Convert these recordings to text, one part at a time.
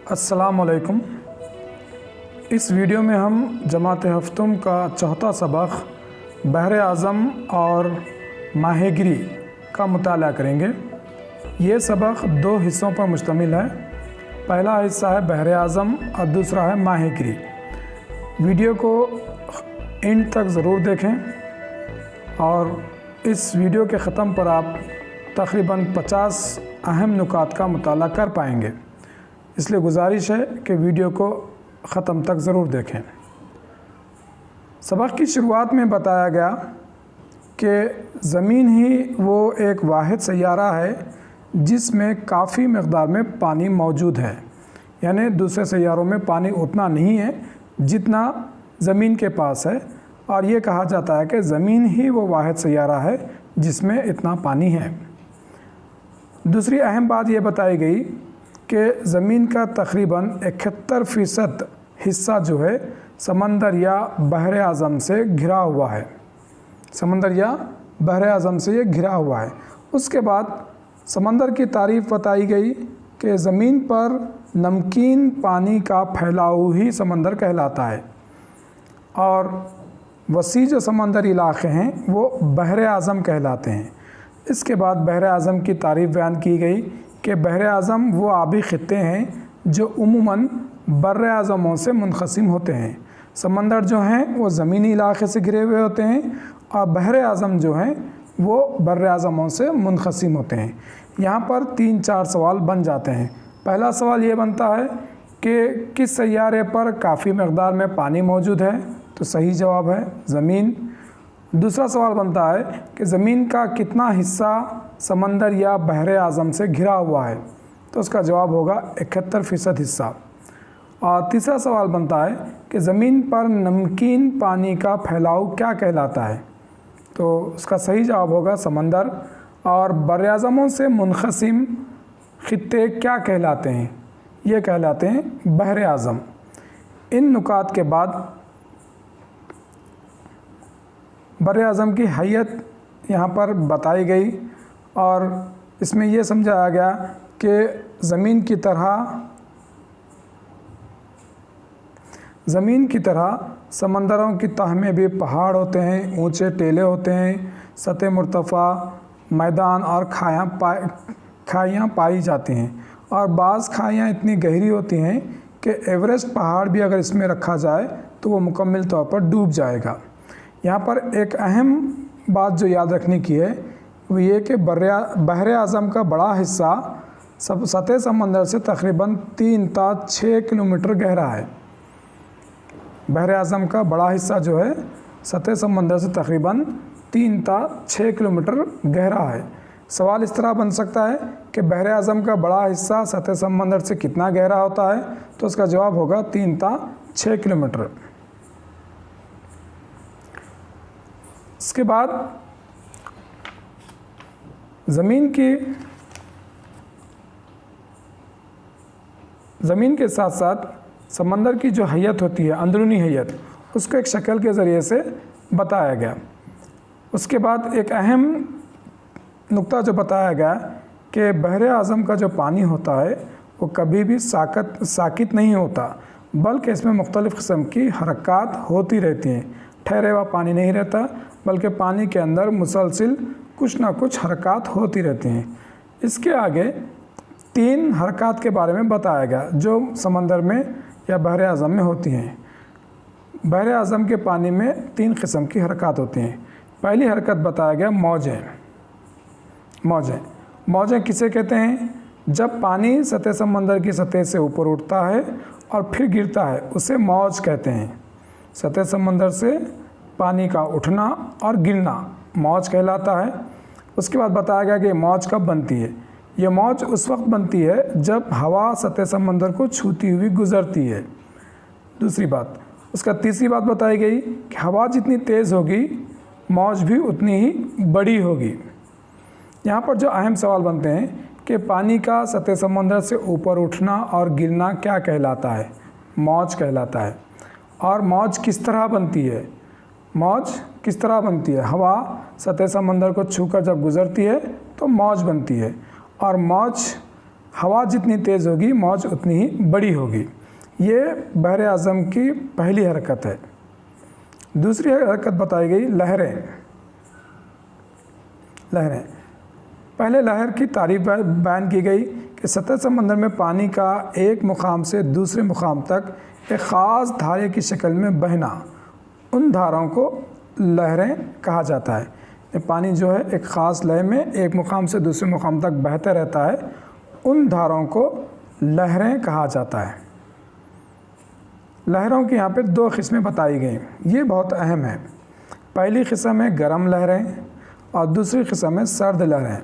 अस्सलामुअलैकुम। इस वीडियो में हम जमात हफ्तुम का चौथा सबक बहर आज़म और माहीगिरी का मुताला करेंगे। ये सबक दो हिस्सों पर मुश्तमिल है। पहला हिस्सा है बहर आज़म और दूसरा है माहीगिरी। वीडियो को एंड तक ज़रूर देखें और इस वीडियो के ख़त्म पर आप तकरीबन 50 अहम नुकात का मुताला कर पाएंगे। इसलिए गुजारिश है कि वीडियो को ख़त्म तक ज़रूर देखें। सबक की शुरुआत में बताया गया कि ज़मीन ही वो एक वाहिद सैयारा है जिसमें काफ़ी मक़दार में पानी मौजूद है, यानी दूसरे सैयारों में पानी उतना नहीं है जितना ज़मीन के पास है, और ये कहा जाता है कि ज़मीन ही वो वाहिद सैयारा है जिसमें इतना पानी है। दूसरी अहम बात ये बताई गई कि ज़मीन का तकरीबन 71% हिस्सा जो है समंदर या बहर आज़म से घिरा हुआ है। समंदर या बहर आज़म से ये घिरा हुआ है। उसके बाद समंदर की तारीफ़ बताई गई कि ज़मीन पर नमकीन पानी का फैलाव ही समंदर कहलाता है, और वसी जो समंदरी इलाक़े हैं वो बहर आज़म कहलाते हैं। इसके बाद बहर आज़म की तारीफ़ बयान की गई कि बहर आज़म वो आबी ख़ित्ते हैं जो उमूमन बर्र आज़मों से मुनक़सिम होते हैं। समंदर जो हैं वो ज़मीनी इलाक़े से घिरे हुए होते हैं और बहर आज़म जो हैं वो बर्र आज़मों से मुनक़सिम होते हैं। यहाँ पर 3-4 सवाल बन जाते हैं। पहला सवाल ये बनता है कि किस सैयारे पर काफ़ी मक़दार में पानी मौजूद है, तो सही जवाब है ज़मीन। दूसरा सवाल बनता है कि ज़मीन का कितना हिस्सा समंदर या बहर आज़म से घिरा हुआ है, तो उसका जवाब होगा 71% हिस्सा। और तीसरा सवाल बनता है कि ज़मीन पर नमकीन पानी का फैलाव क्या कहलाता है, तो उसका सही जवाब होगा समंदर। और बर्र आज़मों से मुनक़सिम ख़ित्ते क्या कहलाते हैं, ये कहलाते हैं बहर आज़म। इन नुकात के बाद बर्र आज़म की हैयत यहाँ पर बताई गई और इसमें यह समझाया गया कि ज़मीन की तरह समंदरों की तह में भी पहाड़ होते हैं, ऊंचे टेले होते हैं, सतह मुर्तफ़ा मैदान और खाइयाँ पाई जाती हैं, और बाज़ खाइयाँ इतनी गहरी होती हैं कि एवरेस्ट पहाड़ भी अगर इसमें रखा जाए तो वो मुकम्मल तौर पर डूब जाएगा। यहाँ पर एक अहम बात जो याद रखने की है वो ये कि बहर आज़म का बड़ा हिस्सा सतह समंदर से तकरीबन 3 से 6 किलोमीटर गहरा है। बहर आज़म का बड़ा हिस्सा जो है सतह समंदर से तकरीबन 3 से 6 किलोमीटर गहरा है। सवाल इस तरह बन सकता है कि बहर आज़म का बड़ा हिस्सा सतह समंदर से कितना गहरा होता है, तो उसका जवाब होगा 3 से 6 किलोमीटर। इसके बाद ज़मीन के साथ साथ समंदर की जो हैयत होती है, अंदरूनी हैयत, उसको एक शक्ल के ज़रिए से बताया गया। उसके बाद एक अहम नुक्ता जो बताया गया कि बहर आज़म का जो पानी होता है वो कभी भी साकित नहीं होता, बल्कि इसमें मुख्तलिफ़ किस्म की हरकत होती रहती हैं। ठहरे हुआ पानी नहीं रहता, बल्कि पानी के अंदर मुसलसिल कुछ ना कुछ हरकत होती रहती हैं। इसके आगे 3 हरकत के बारे में बताया गया जो समंदर में या बहर आज़म में होती हैं। बहर आज़म के पानी में 3 किस्म की हरकत होती हैं। पहली हरकत बताया गया मौजें किसे कहते हैं? जब पानी सतह समंदर की सतह से ऊपर उठता है और फिर गिरता है, उसे मौज कहते हैं। सतह समंदर से पानी का उठना और गिरना मौज कहलाता है। उसके बाद बताया गया कि मौज कब बनती है। ये मौज उस वक्त बनती है जब हवा सतह समंदर को छूती हुई गुज़रती है। दूसरी बात, उसका तीसरी बात बताई गई कि हवा जितनी तेज़ होगी मौज भी उतनी ही बड़ी होगी। यहाँ पर जो अहम सवाल बनते हैं कि पानी का सतह समंदर से ऊपर उठना और गिरना क्या कहलाता है? मौज कहलाता है। और मौज किस तरह बनती है? हवा सतह समंदर को छूकर जब गुज़रती है तो मौज बनती है, और मौज हवा जितनी तेज़ होगी मौज उतनी ही बड़ी होगी। ये बहरे आज़म की पहली हरकत है। दूसरी हरकत बताई गई लहरें। पहले लहर की तारीफ बयान की गई कि सतह समंदर में पानी का एक मुकाम से दूसरे मुकाम तक एक ख़ास धारे की शक्ल में बहना, उन धाराओं को लहरें कहा जाता है। ये पानी जो है एक ख़ास लय में एक मुकाम से दूसरे मुकाम तक बहते रहता है, उन धाराओं को लहरें कहा जाता है। लहरों की यहाँ पे दो किस्में बताई गई, ये बहुत अहम है। पहली किस्म है गर्म लहरें और दूसरी किस्म है सर्द लहरें।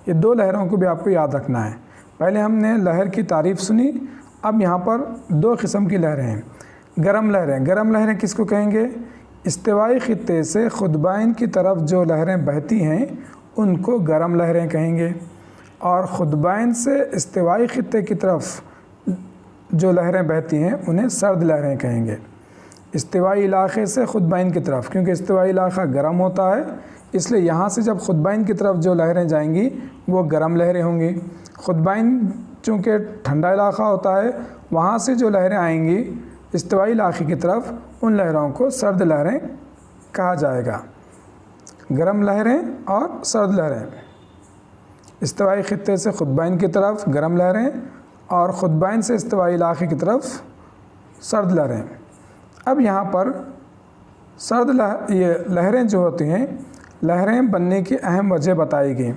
ये दो लहरों को भी आपको याद रखना है। पहले हमने लहर की तारीफ़ सुनी, अब यहाँ पर दो किस्म की लहरें हैं। गर्म लहरें किसको कहेंगे? इस्तिवाई खित्ते से खुदबाइन की तरफ जो लहरें बहती हैं उनको गर्म लहरें कहेंगे, और खुदबाइन से इस्तिवाई खित्ते की तरफ जो लहरें बहती हैं उन्हें सर्द लहरें कहेंगे। इस्तिवाई इलाके से खुदबाइन की तरफ, क्योंकि इस्तिवाई इलाका गर्म होता है, इसलिए यहाँ से जब खुदबाइन की तरफ जो लहरें जाएंगी वो गर्म लहरें होंगी। खुदबाइन चूँकि ठंडा इलाका होता है, वहाँ से जो लहरें आएंगी इस्तिवाई इलाके की तरफ, उन लहरों को सर्द लहरें कहा जाएगा। गर्म लहरें और सर्द लहरें, इस्तिवाई खित्ते से खुदबाइन की तरफ गर्म लहरें और खुदबाइन से इस्तिवाई इलाके की तरफ सर्द लहरें। अब यहाँ पर ये लहरें जो होती हैं, लहरें बनने की अहम वजह बताई गई।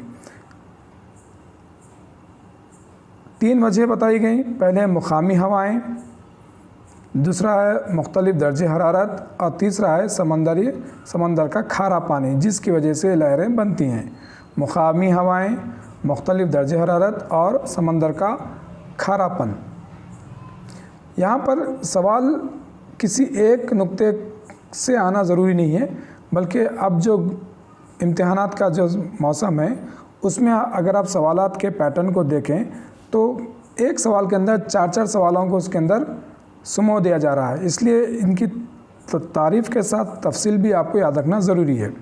3 वजह बताई गई। पहले मुकामी हवाएं, दूसरा है मुख्तलिफ दर्जे हरारत और तीसरा है समंदर का खारा पानी, जिसकी वजह से लहरें बनती हैं। मुकामी हवाएं, मुख्तलिफ दर्जे हरारत और समंदर का खारापन। यहाँ पर सवाल किसी एक नुक्ते से आना ज़रूरी नहीं है, बल्कि अब जो इम्तिहानात का जो मौसम है उसमें अगर आप सवालात के पैटर्न को देखें तो एक सवाल के अंदर 4-4 सवालों को उसके अंदर समो दिया जा रहा है, इसलिए इनकी तारीफ़ के साथ तफसील भी आपको याद रखना ज़रूरी है।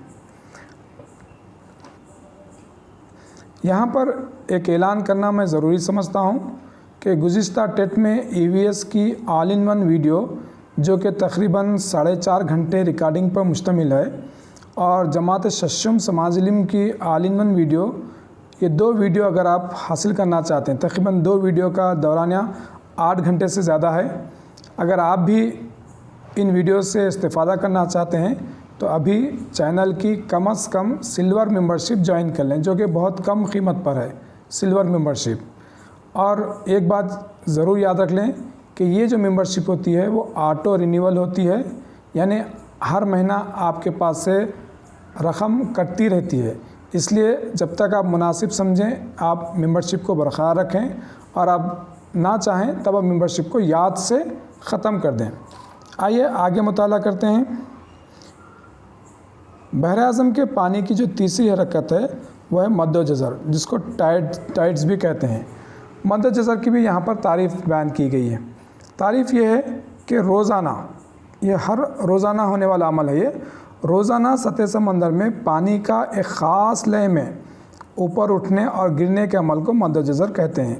यहाँ पर एक ऐलान करना मैं ज़रूरी समझता हूँ कि गुज़िश्ता टेट में EVS की ऑल इन वन वीडियो, जो कि तकरीबन 4.5 घंटे रिकॉर्डिंग पर मुश्तमिल है, और जमात शशुम समाज इल्म की ऑल इन वन वीडियो, ये 2 वीडियो अगर आप हासिल करना चाहते हैं, तकरीबन 2 वीडियो का दौरानिया 8 घंटे से ज़्यादा है। अगर आप भी इन वीडियो से इस्तिफ़ादा करना चाहते हैं तो अभी चैनल की कम से कम सिल्वर मेंबरशिप ज्वाइन कर लें, जो कि बहुत कम कीमत पर है सिल्वर मेंबरशिप। और एक बात ज़रूर याद रख लें कि ये जो मेंबरशिप होती है वो ऑटो रिन्यूअल होती है, यानी हर महीना आपके पास से रकम कटती रहती है, इसलिए जब तक आप मुनासिब समझें आप मेंबरशिप को बरकरार रखें, और आप ना चाहें तब आप मेंबरशिप को याद से ख़त्म कर दें। आइए आगे मुताला करते हैं। बहर आज़म के पानी की जो तीसरी हरकत है वो है मद्दो जज़र, जिसको टाइड्स भी कहते हैं। मद्दो जज़र की भी यहाँ पर तारीफ़ बयान की गई है। तारीफ़ ये है कि रोज़ाना, ये हर रोज़ाना होने वाला अमल है, ये रोज़ाना सतह समंदर में पानी का एक ख़ास लय में ऊपर उठने और गिरने के अमल को मद्दो जज़र कहते हैं।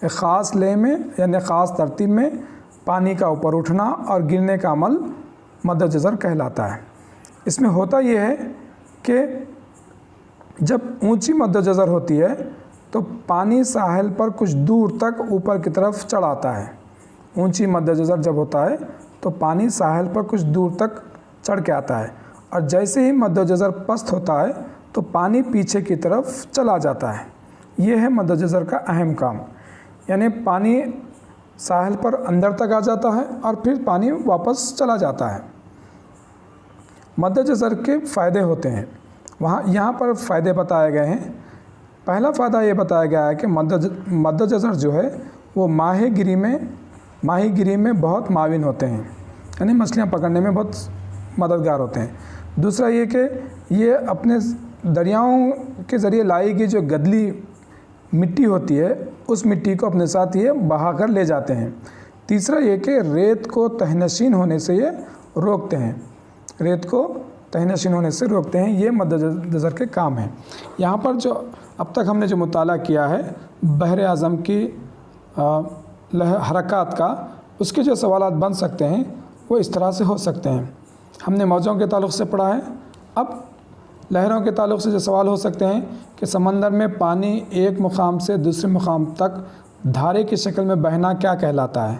एक ख़ास लय में यानी ख़ास तरतीब में पानी का ऊपर उठना और गिरने का अमल मद्दो जज़र कहलाता है। इसमें होता यह है कि जब ऊंची मद्दो जज़र होती है तो पानी साहिल पर कुछ दूर तक ऊपर की तरफ चढ़ आता है। ऊंची मद्दो जज़र जब होता है तो पानी साहिल पर कुछ दूर तक चढ़ के आता है, और जैसे ही मद्दो जज़र पस्त होता है तो पानी पीछे की तरफ चला जाता है। ये है मद्दो जज़र का अहम काम, यानी पानी साहिल पर अंदर तक आ जाता है और फिर पानी वापस चला जाता है। मद्दो जज़र के फ़ायदे होते हैं, यहाँ पर फ़ायदे बताए गए हैं। पहला फ़ायदा ये बताया गया है कि मद्दो जज़र जो है वो माहीगिरी में बहुत माविन होते हैं, यानी मछलियाँ पकड़ने में बहुत मददगार होते हैं। दूसरा ये कि ये अपने दरियाओं के ज़रिए लाई गई जो गदली मिट्टी होती है उस मिट्टी को अपने साथ ये बहा कर ले जाते हैं। तीसरा ये कि रेत को तहनशीन होने से ये रोकते हैं, रेत को तहनशीन होने से रोकते हैं। ये मद्दे नज़र के काम हैं। यहाँ पर जो अब तक हमने जो मुताला किया है बहर आज़म की हरकत का, उसके जो सवालात बन सकते हैं वो इस तरह से हो सकते हैं। हमने मौजों के ताल्लुक़ से पढ़ा है। अब लहरों के ताल्लुक़ से जो सवाल हो सकते हैं कि समंदर में पानी एक मुकाम से दूसरे मुकाम तक धारे की शक्ल में बहना क्या कहलाता है?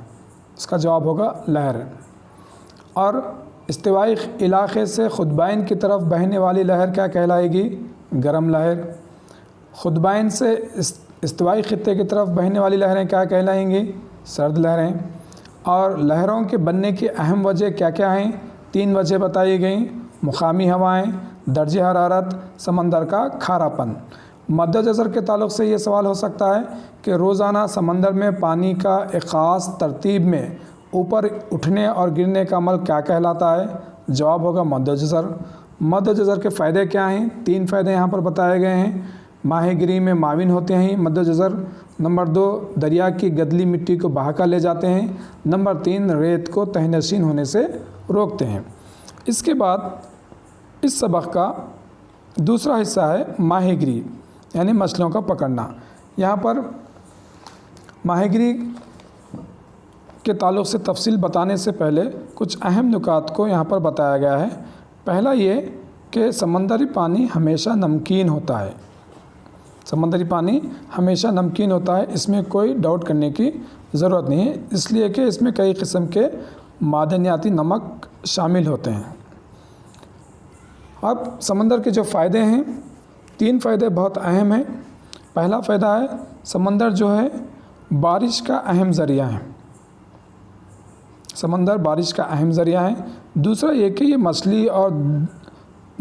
इसका जवाब होगा लहर। और इस्तिवाई इलाक़े से खुदबाइन की तरफ बहने वाली लहर क्या कहलाएगी? गर्म लहर। खुदबाइन से इस्तिवाई ख़ित्ते की तरफ बहने वाली लहरें क्या कहलाएंगी? सर्द लहरें। और लहरों के बनने की अहम वजह क्या क्या हैं? 3 वजह बताई गई। मुकामी हवाएं, दर्जे हरारत, समंदर का खारापन। मद्दे नज़र के ताल्लुक़ से ये सवाल हो सकता है कि रोज़ाना समंदर में पानी का एक ख़ास तरतीब में ऊपर उठने और गिरने का अमल क्या कहलाता है? जवाब होगा मद्दे नज़र। मद्दे नज़र के फ़ायदे क्या हैं? 3 फ़ायदे यहाँ पर बताए गए हैं। माहीगिरी में माविन होते हैं मद्दे नज़र। नंबर 2, दरिया की गदली मिट्टी को बहाकर ले जाते हैं। नंबर 3, रेत को तहनशीन होने से रोकते हैं। इसके बाद इस सबक का दूसरा हिस्सा है माहीगिरी, यानी मछलियों का पकड़ना। यहाँ पर माहीगिरी के ताल्लुक़ से तफसील बताने से पहले कुछ अहम नुकात को यहाँ पर बताया गया है। पहला ये कि समंदरी पानी हमेशा नमकीन होता है। समंदरी पानी हमेशा नमकीन होता है, इसमें कोई डाउट करने की ज़रूरत नहीं है, इसलिए कि इसमें कई किस्म के मादनियाती नमक शामिल होते हैं। अब समंदर के जो फ़ायदे हैं, 3 फ़ायदे बहुत अहम हैं। पहला फ़ायदा है समंदर जो है बारिश का अहम ज़रिया है। समंदर बारिश का अहम ज़रिया है। दूसरा ये कि ये मछली और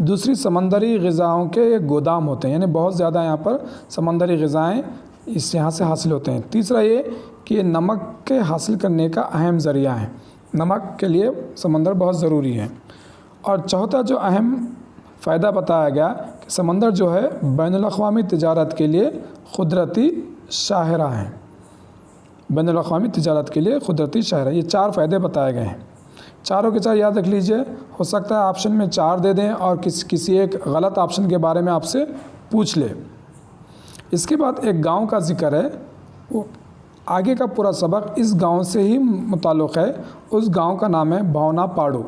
दूसरी समंदरी ग़िज़ाओं के एक गोदाम होते हैं, यानी बहुत ज़्यादा यहाँ पर समंदरी ग़िज़ाएँ इस यहाँ से हासिल होते हैं। तीसरा ये कि ये नमक के हासिल करने का अहम ज़रिया है। नमक के लिए समंदर बहुत ज़रूरी है। और चौथा जो अहम फ़ायदा बताया गया कि समंदर जो है बैनुल-अक़वामी तिजारत के लिए क़ुदरती शाहरा है। बैनुल-अक़वामी तिजारत के लिए क़ुदरती शाहरा, ये 4 फ़ायदे बताए गए हैं। चारों के 4 याद रख लीजिए। हो सकता है ऑप्शन में 4 दे दें और किसी एक गलत ऑप्शन के बारे में आपसे पूछ ले। इसके बाद एक गांव का ज़िक्र है, वो आगे का पूरा सबक इस गांव से ही मुताल्लिक़ है। उस गांव का नाम है भावनापाडू।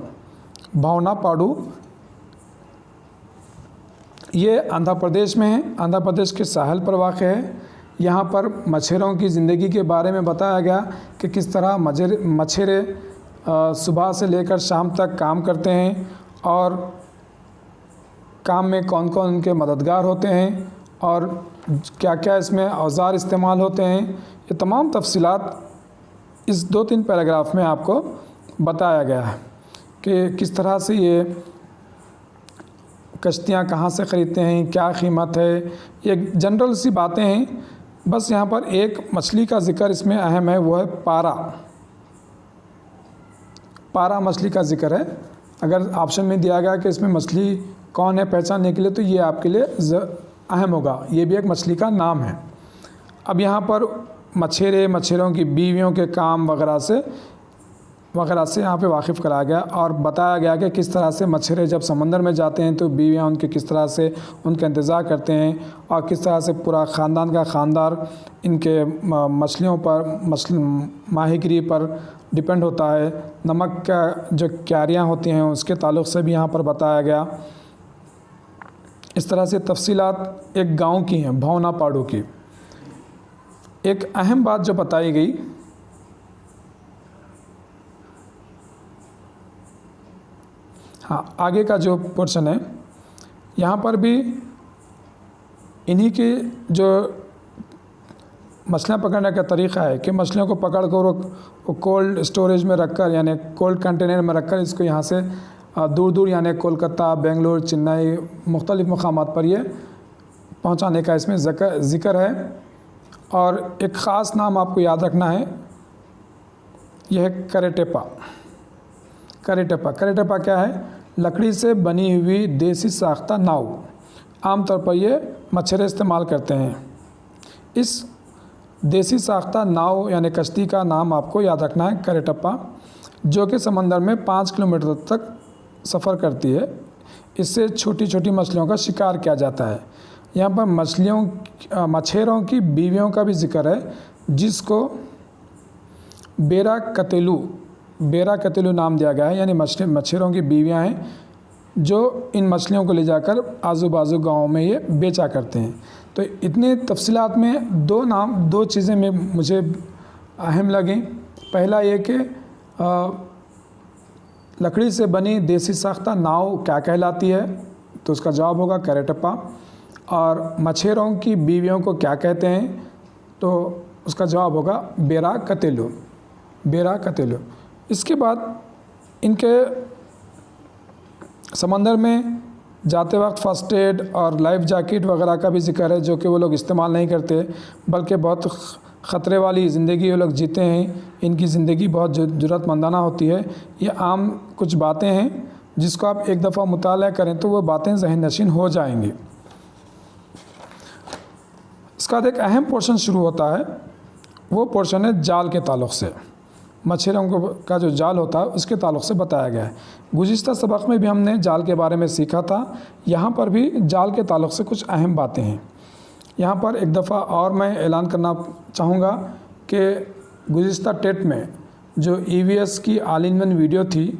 भावनापाडू ये आंध्र प्रदेश में है, आंध्र प्रदेश के साहल पर वाक़ है। यहाँ पर मछेरों की ज़िंदगी के बारे में बताया गया कि किस तरह मछेरे सुबह से लेकर शाम तक काम करते हैं और काम में कौन कौन उनके मददगार होते हैं और क्या क्या इसमें औज़ार इस्तेमाल होते हैं। ये तमाम तफसीलात इस 2-3 पैराग्राफ में आपको बताया गया है कि किस तरह से ये कश्तियाँ कहाँ से ख़रीदते हैं, क्या कीमत है। ये जनरल सी बातें हैं। बस यहाँ पर एक मछली का ज़िक्र इसमें अहम है, वो है पारा। पारा मछली का ज़िक्र है। अगर ऑप्शन में दिया गया कि इसमें मछली कौन है पहचानने के लिए, तो ये आपके लिए अहम होगा। ये भी एक मछली का नाम है। अब यहाँ पर मछेरों की बीवियों के काम वगैरह से यहाँ पे वाकिफ़ कराया गया और बताया गया कि किस तरह से मछेरे जब समंदर में जाते हैं तो बीवियाँ उनके किस तरह से उनका इंतज़ार करते हैं और किस तरह से पूरा ख़ानदान का ख़ानदार इनके मछलियों पर माहीगिरी पर डिपेंड होता है। नमक का जो क्यारियाँ होती हैं उसके ताल्लुक़ से भी यहाँ पर बताया गया। इस तरह से तफसीलात एक गांव की हैं, भावनापाडू की। एक अहम बात जो बताई गई, हाँ, आगे का जो पोर्शन है यहाँ पर भी इन्हीं की जो मछलियाँ पकड़ने का तरीक़ा है कि मछलियों को पकड़ कर वो कोल्ड स्टोरेज में रखकर, यानी कोल्ड कंटेनर में रखकर इसको यहाँ से दूर दूर यानी कोलकाता, बेंगलोर, चेन्नई, मुख्तलिफ़ मकामात पर ये पहुँचाने का इसमें ज़िक्र है। और एक ख़ास नाम आपको याद रखना है, यह है करेटेपा। करेटेपा क्या है? लकड़ी से बनी हुई देसी साख्ता नाव। आमतौर पर ये मछेरे इस्तेमाल करते हैं। इस देसी साख्ता नाव यानी कश्ती का नाम आपको याद रखना है करेटेपा, जो कि समंदर में 5 किलोमीटर तक सफ़र करती है। इससे छोटी छोटी मछलियों का शिकार किया जाता है। यहाँ पर मछेरों की बीवियों का भी जिक्र है, जिसको बेरा कतेलू नाम दिया गया है। यानी मछेरों की बीवियाँ हैं जो इन मछलियों को ले जाकर आजू बाजू गाँव में ये बेचा करते हैं। तो इतने तफसीलात में दो चीज़ें में मुझे अहम लगें। पहला ये कि लकड़ी से बनी देसी साख्ता नाव क्या कहलाती है, तो उसका जवाब होगा करेटप्पा। और मछेरों की बीवियों को क्या कहते हैं, तो उसका जवाब होगा बेरा कतेलू। इसके बाद इनके समंदर में जाते वक्त फ़र्स्ट एड और लाइफ जैकेट वगैरह का भी जिक्र है, जो कि वो लोग इस्तेमाल नहीं करते, बल्कि बहुत ख़तरे वाली ज़िंदगी वो लोग जीते हैं। इनकी ज़िंदगी बहुत ज़रूरतमंदाना होती है। ये आम कुछ बातें हैं जिसको आप एक दफ़ा मुताला करें तो वो बातें ज़हन नशीन हो जाएंगी। इसका एक अहम पोर्शन शुरू होता है, वो पोर्शन है जाल के ताल्लुक़ से। मछलियों का जो जाल होता है उसके ताल्लुक़ से बताया गया है। गुज़िश्ता सबक में भी हमने जाल के बारे में सीखा था। यहाँ पर भी जाल के ताल्लुक़ से कुछ अहम बातें हैं। यहाँ पर एक दफ़ा और मैं ऐलान करना चाहूँगा कि गुज़िश्ता टेट में जो EVS की ऑल इन वन वीडियो थी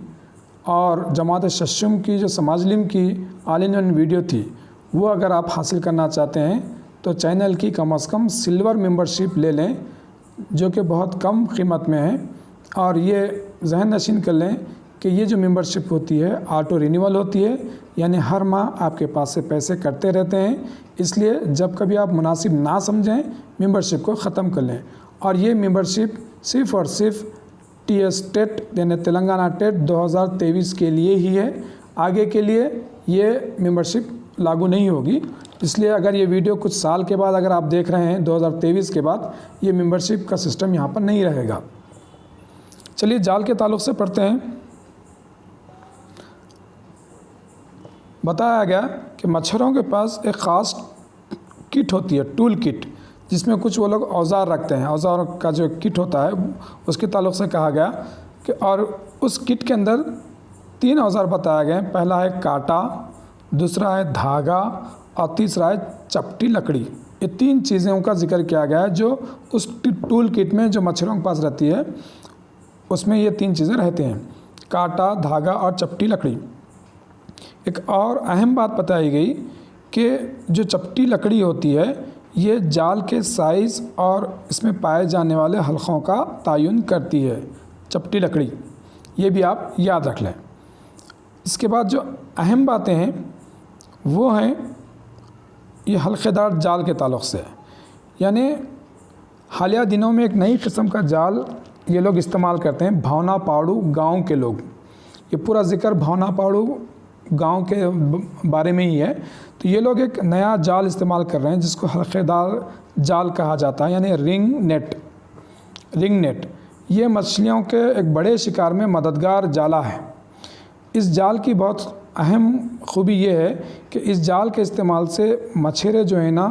और जमात शशुम की जो समाजलिम की ऑल इन वन वीडियो थी, वो अगर आप हासिल करना चाहते हैं तो चैनल की कम से कम सिल्वर मेंबरशिप ले लें, जो कि बहुत कम कीमत में है। और ये जहन नशीन कर लें कि ये जो मेंबरशिप होती है ऑटो रिन्यूअल होती है, यानी हर माह आपके पास से पैसे कटते रहते हैं। इसलिए जब कभी आप मुनासिब ना समझें मेंबरशिप को ख़त्म कर लें। और ये मेंबरशिप सिर्फ़ और सिर्फ TS टेट यानी तेलंगाना टेट 2023 के लिए ही है। आगे के लिए ये मेंबरशिप लागू नहीं होगी। इसलिए अगर ये वीडियो कुछ साल के बाद अगर आप देख रहे हैं 2023 के बाद, ये मेंबरशिप का सिस्टम यहाँ पर नहीं रहेगा। चलिए जाल के ताल्लुक़ से पढ़ते हैं। बताया गया कि मच्छरों के पास एक ख़ास किट होती है, टूल किट, जिसमें कुछ वो लोग औज़ार रखते हैं। औज़ार का जो किट होता है उसके ताल्लुक़ से कहा गया कि और उस किट के अंदर 3 औज़ार बताए गए। पहला है कांटा, दूसरा है धागा और तीसरा है चपटी लकड़ी। ये 3 चीज़ों का जिक्र किया गया है जो उस टूल किट में जो मच्छरों के पास रहती है उसमें ये 3 चीज़ें रहती हैं, कांटा, धागा और चपटी लकड़ी। एक और अहम बात बताई गई कि जो चपटी लकड़ी होती है ये जाल के साइज़ और इसमें पाए जाने वाले हलक़ों का तयन करती है। चपटी लकड़ी, ये भी आप याद रख लें। इसके बाद जो अहम बातें हैं वो हैं ये हल्क़ेदार जाल के ताल्लुक़ से। यानी हालिया दिनों में एक नई किस्म का जाल ये लोग इस्तेमाल करते हैं, भावना पाड़ू गांव के लोग। ये पूरा ज़िक्र भावना पाड़ू गांव के बारे में ही है। तो ये लोग एक नया जाल इस्तेमाल कर रहे हैं जिसको हल्क़ेदार जाल कहा जाता है, यानी रिंग नेट। ये मछलियों के एक बड़े शिकार में मददगार जाला है। इस जाल की बहुत अहम खूबी ये है कि इस जाल के इस्तेमाल से मछेरे जो है ना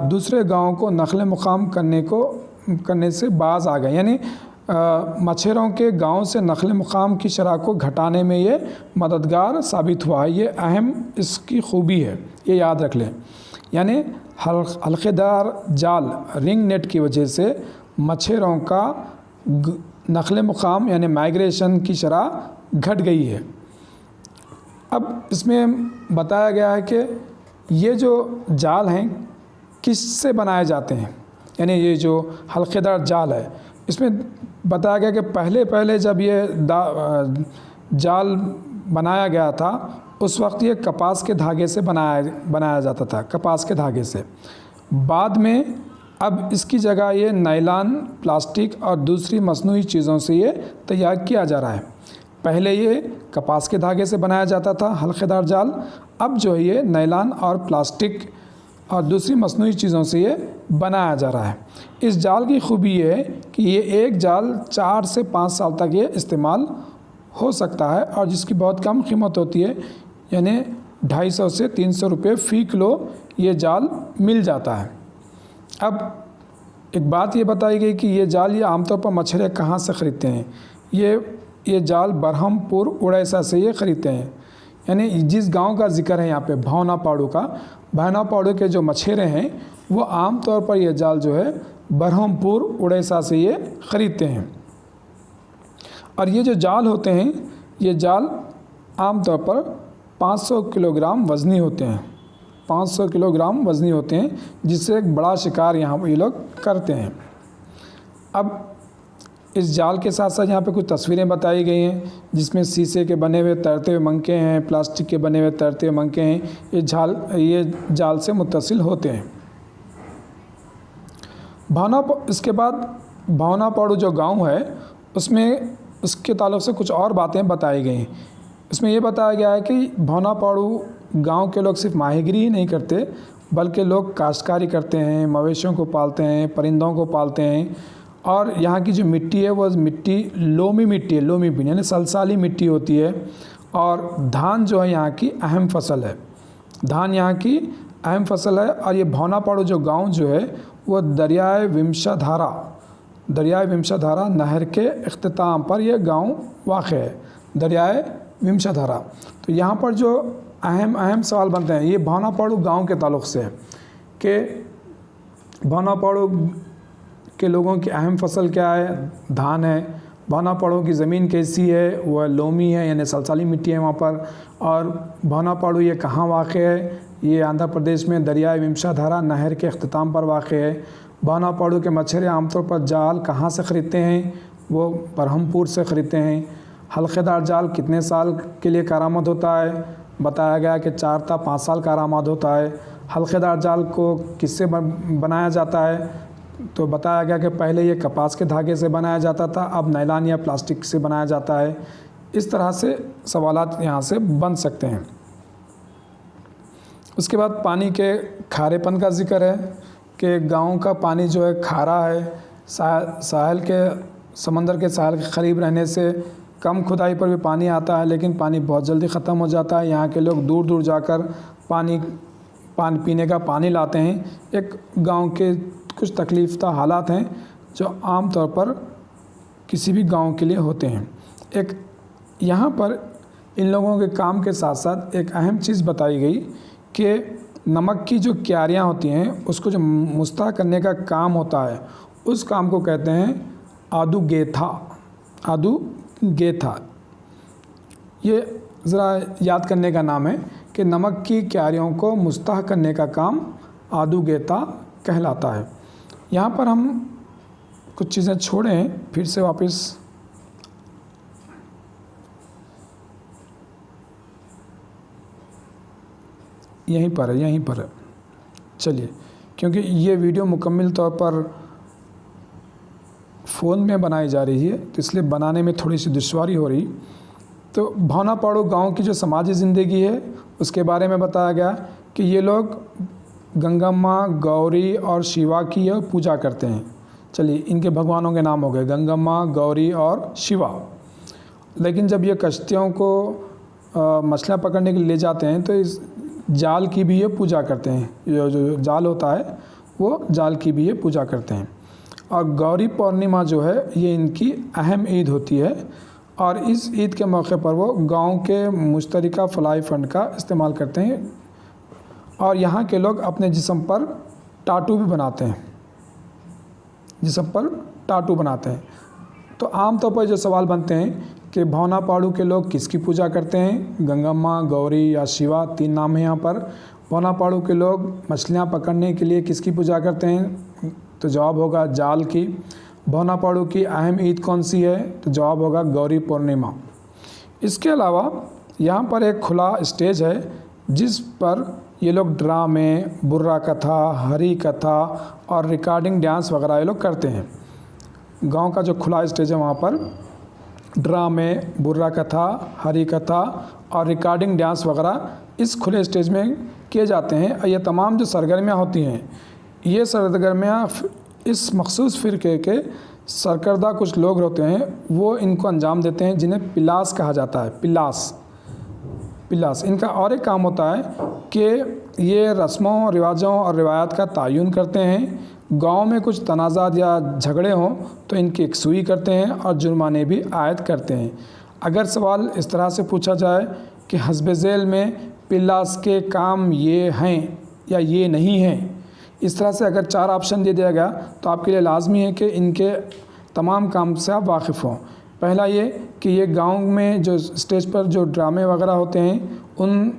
दूसरे गाँव को नक़ल मुक़ाम करने से बाज आ गए। यानी मछेरों के गांव से नक़ल मुक़ाम की शरह को घटाने में ये मददगार साबित हुआ है। ये अहम इसकी खूबी है, ये याद रख लें। यानी हल्क़ेदार जाल रिंग नेट की वजह से मछेरों का नक़ल मुक़ाम यानी माइग्रेशन की शरह घट गई है। अब इसमें बताया गया है कि ये जो जाल हैं किससे बनाए जाते हैं, यानी ये जो हल्क़ेदार जाल है इसमें बताया गया कि पहले जब ये जाल बनाया गया था उस वक्त ये कपास के धागे से बनाया जाता था, कपास के धागे से। बाद में अब इसकी जगह ये नायलॉन, प्लास्टिक और दूसरी मसनूई चीज़ों से ये तैयार किया जा रहा है। पहले ये कपास के धागे से बनाया जाता था हल्क़ेदार जाल, अब जो है ये नायलॉन और प्लास्टिक और दूसरी मसनूई चीज़ों से ये बनाया जा रहा है। इस जाल की खूबी ये है कि ये एक जाल 4 से 5 साल तक ये इस्तेमाल हो सकता है और जिसकी बहुत कम कीमत होती है, यानी 250 से 300 रुपये फ़ी किलो ये जाल मिल जाता है। अब एक बात ये बताई गई कि ये जाल ये आमतौर पर मछेरे कहाँ से ख़रीदते हैं। ये जाल बरहमपुर उड़ीसा से ये ख़रीदते हैं। यानी जिस गांव का जिक्र है यहाँ पे भावनापाड़ू का, भावनापाड़ू के जो मछेरे हैं वो आम तौर पर ये जाल जो है बरहमपुर उड़ीसा से ये ख़रीदते हैं। और ये जो जाल होते हैं ये जाल आम तौर पर 500 किलोग्राम वज़नी होते हैं, 500 किलोग्राम वज़नी होते हैं, जिससे एक बड़ा शिकार यहाँ पर ये लोग करते हैं। अब इस जाल के साथ साथ यहाँ पे कुछ तस्वीरें बताई गई हैं जिसमें शीशे के बने हुए तैरते हुए मंके हैं, प्लास्टिक के बने हुए तैरते हुए मंके हैं। ये जाल से मुत्तसिल होते हैं। इसके बाद भावनापाड़ू जो गांव है उसमें उसके ताल्लुक़ से कुछ और बातें बताई गई हैं। इसमें ये बताया गया है कि भावनापाड़ू गांव के लोग सिर्फ माहीगिरी ही नहीं करते बल्कि लोग काश्तकारी करते हैं, मवेशियों को पालते हैं, परिंदों को पालते हैं। और यहाँ की जो मिट्टी है वो मिट्टी लोमी मिट्टी है, लोमी भी यानी सलसाली मिट्टी होती है। और धान जो है यहाँ की अहम फसल है, धान यहाँ की अहम फसल है। और ये भावनापाड़ू जो गांव जो है वो दरियाए विमशाधारा नहर के इख्तिताम पर यह गांव वाक़ है, दरियाए विमशाधारा। तो यहाँ पर जो अहम सवाल बनते हैं ये भावनापाड़ू गांव के ताल्लुक़ से है कि भावनापाड़ू के लोगों की अहम फसल क्या है, धान है। भावनापाड़ू की ज़मीन कैसी है, वह लोमी है यानी सलसाली मिट्टी है वहाँ पर। और भावनापाड़ू ये कहाँ वाक़ है, ये आंध्र प्रदेश में दरियाए विमशाधारा नहर के अख्तिताम पर वाक़ है। भावनापाड़ू के मछेरे आमतौर पर जाल कहाँ से ख़रीदते हैं, वो बरहमपुर से ख़रीदते हैं। हल्क़ेदार जाल कितने साल के लिए कारामद होता है, बताया गया कि 4 से 5 साल कारामद होता है। हल्क़ेदार जाल को किससे बनाया जाता है, तो बताया गया कि पहले ये कपास के धागे से बनाया जाता था, अब नायलॉन या प्लास्टिक से बनाया जाता है। इस तरह से सवालात यहाँ से बन सकते हैं। उसके बाद पानी के खारेपन का जिक्र है कि गांव का पानी जो है खारा है। साहल के समंदर के साहल के करीब रहने से कम खुदाई पर भी पानी आता है, लेकिन पानी बहुत जल्दी ख़त्म हो जाता है। यहाँ के लोग दूर दूर जाकर पानी पीने का पानी लाते हैं। एक गांव के कुछ तकलीफ़दा हालात हैं जो आम तौर पर किसी भी गांव के लिए होते हैं। एक यहाँ पर इन लोगों के काम के साथ साथ एक अहम चीज़ बताई गई कि नमक की जो क्यारियाँ होती हैं उसको जो मुस्तह करने का काम होता है उस काम को कहते हैं आदू गेथा। ये ज़रा याद करने का नाम है कि नमक की क्यारियों को मुस्तह करने का काम आदू गेथा कहलाता है। यहाँ पर हम कुछ चीज़ें छोड़ें, फिर से वापस यहीं पर है। चलिए, क्योंकि ये वीडियो मुकम्मल तौर पर फ़ोन में बनाई जा रही है तो इसलिए बनाने में थोड़ी सी दुश्वारी हो रही। तो भावनापाड़ू गांव की जो समाजी ज़िंदगी है उसके बारे में बताया गया कि ये लोग गंगम्मा, गौरी और शिवा की पूजा करते हैं। चलिए, इनके भगवानों के नाम हो गए गंगम्मा, गौरी और शिवा। लेकिन जब ये कश्तियों को मछलियाँ पकड़ने के लिए ले जाते हैं तो इस जाल की भी ये पूजा करते हैं। जो जाल होता है वो जाल की भी ये पूजा करते हैं। और गौरी पूर्णिमा जो है ये इनकी अहम ईद होती है और इस ईद के मौके पर वो गांव के मुश्तरका फलाई फ़ंड का इस्तेमाल करते हैं। और यहाँ के लोग अपने जिस्म पर टाटू भी बनाते हैं, तो आम तौर पर जो सवाल बनते हैं कि भावनापाड़ू के लोग किसकी पूजा करते हैं, गंगम्मा, गौरी या शिवा, 3 नाम हैं यहाँ पर। भावनापाड़ू के लोग मछलियाँ पकड़ने के लिए किसकी पूजा करते हैं, तो जवाब होगा जाल की। भावनापाड़ू की अहम ईद कौन सी है, तो जवाब होगा गौरी पूर्णिमा। इसके अलावा यहाँ पर एक खुला स्टेज है जिस पर ये लोग ड्रामे, बुर्रा कथा, हरी कथा और रिकॉर्डिंग डांस वगैरह ये लोग करते हैं। गांव का जो खुला स्टेज है वहाँ पर ड्रामे, बुर्रा कथा, हरी कथा और रिकॉर्डिंग डांस वगैरह इस खुले स्टेज में किए जाते हैं। और ये तमाम जो सरगर्मियाँ होती हैं, ये सरगर्मियाँ इस मखसूस फ़िरके के सरकर्दा कुछ लोग होते हैं वो इनको अंजाम देते हैं, जिन्हें पिलास कहा जाता है। पिलास इनका और एक काम होता है कि ये रस्मों, रिवाजों और रिवायात का तयन करते हैं। गांव में कुछ तनाज़ात या झगड़े हों तो इनकी एकसुई करते हैं और जुर्माने भी आयद करते हैं। अगर सवाल इस तरह से पूछा जाए कि हस्ब ज़ैल में पिल्लास के काम ये हैं या ये नहीं हैं। इस तरह से अगर 4 ऑप्शन दे दिया गया तो आपके लिए लाजमी है कि इनके तमाम काम से आप वाकिफ़ हों। पहला ये कि ये गांव में जो स्टेज पर जो ड्रामे वगैरह होते हैं उन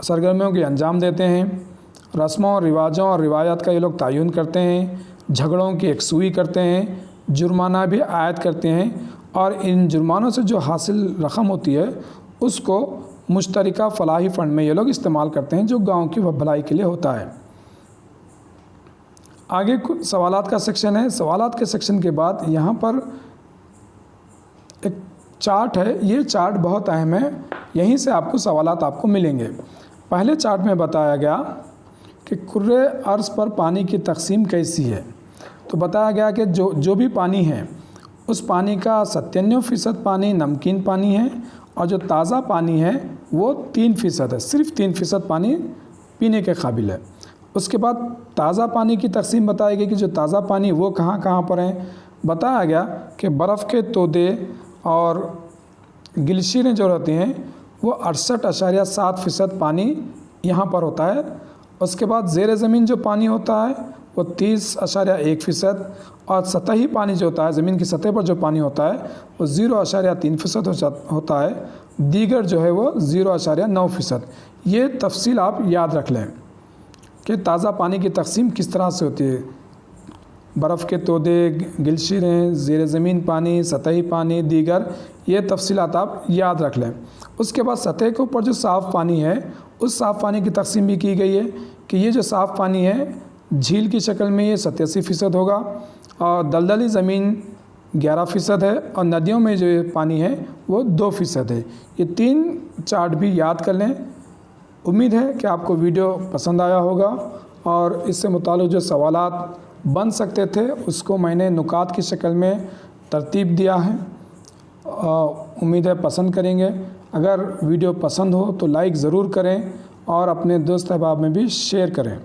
सरगर्मियों के अंजाम देते हैं। रस्मों और रिवाजों और रिवायात का ये लोग तयन करते हैं, झगड़ों की एकसुई करते हैं, जुर्माना भी आयद करते हैं और इन जुर्मानों से जो हासिल रकम होती है उसको मुश्तरका फलाही फ़ंड में ये लोग इस्तेमाल करते हैं जो गांव की भलाई के लिए होता है। आगे कुछ सवालात का सेक्शन है। सवालात के सेक्शन के बाद यहाँ पर एक चार्ट है, ये चार्ट बहुत अहम है, यहीं से आपको सवालात आपको मिलेंगे। पहले चार्ट में बताया गया कि कुर्रे अर्ज़ पर पानी की तकसीम कैसी है। तो बताया गया कि जो भी पानी है उस पानी का 97% पानी नमकीन पानी है और जो ताज़ा पानी है वो 3% है, सिर्फ 3% पानी पीने के काबिल है। उसके बाद ताज़ा पानी की तकसीम बताई गई कि जो ताज़ा पानी वो कहाँ कहाँ पर है। बताया गया कि बर्फ़ के तोदे और ग्लेशियरें जो रहती हैं वो 68.7% पानी यहाँ पर होता है। उसके बाद ज़ेर ज़मीन जो पानी होता है वो 30.1% और सतही पानी जो होता है, ज़मीन की सतह पर जो पानी होता है वो 0.3% होता है। दीगर जो है वो 0.9%। ये तफसील आप याद रख लें कि ताज़ा पानी की तकसीम किस तरह से होती है। बर्फ़ के तोदे, ग्लेशियरें, ज़ेर ज़मीन पानी, सतही पानी, दीगर, ये तफसीलात आप याद रख लें। उसके बाद सतह के ऊपर जो साफ़ पानी है उस साफ़ पानी की तकसीम भी की गई है कि ये जो साफ़ पानी है झील की शक्ल में ये 87% होगा और दलदली ज़मीन 11% है और नदियों में जो पानी है वो 2% है। ये 3 चार्ट भी याद कर लें। उम्मीद है कि आपको वीडियो पसंद आया होगा और इससे मुताल्लिक़ जो सवालात बन सकते थे उसको मैंने नुकात की शक्ल में तरतीब दिया है। उम्मीद है पसंद करेंगे। अगर वीडियो पसंद हो तो लाइक ज़रूर करें और अपने दोस्त अहबाब में भी शेयर करें।